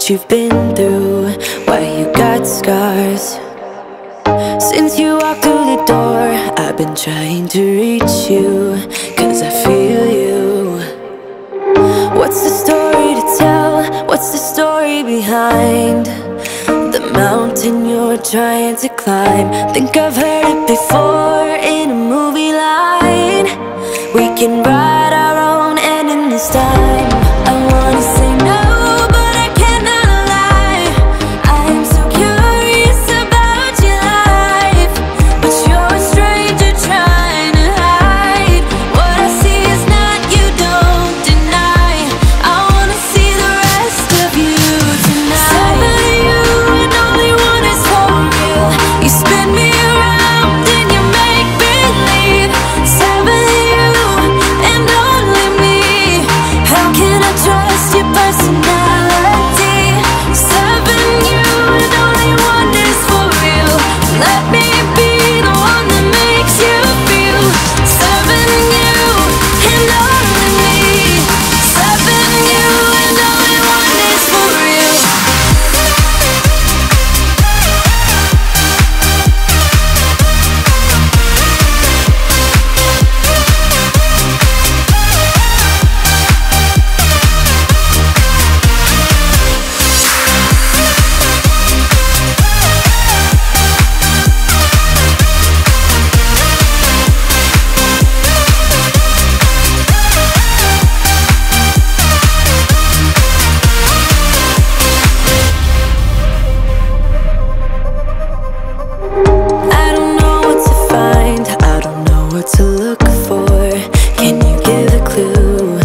what you've been through, why you got scars. Since you walked through the door, I've been trying to reach you, 'cause I feel you. What's the story to tell? What's the story behind the mountain you're trying to climb? Think I've heard it before in a movie line. We can write our own ending this time. I wanna say no, but I cannot lie. I'm so curious about your life, but you're a stranger trying to hide. What I see is not, you don't deny. I wanna see the rest of you tonight. Seven of you and only one is for real. You spin me around and you make believe. Seven of you and only me. How can I trust your personality? Seven you and only one is for real. Let me be the one that makes you feel. Seven you and only me. Seven you and only one is for real. I don't know what to find, I don't know what to look for. Can you give a clue?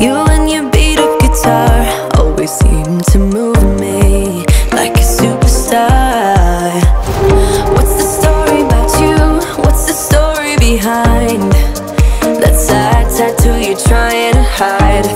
You and your beat up guitar always seem to move me like a superstar. What's the story about you? What's the story behind that sad tattoo you're trying to hide?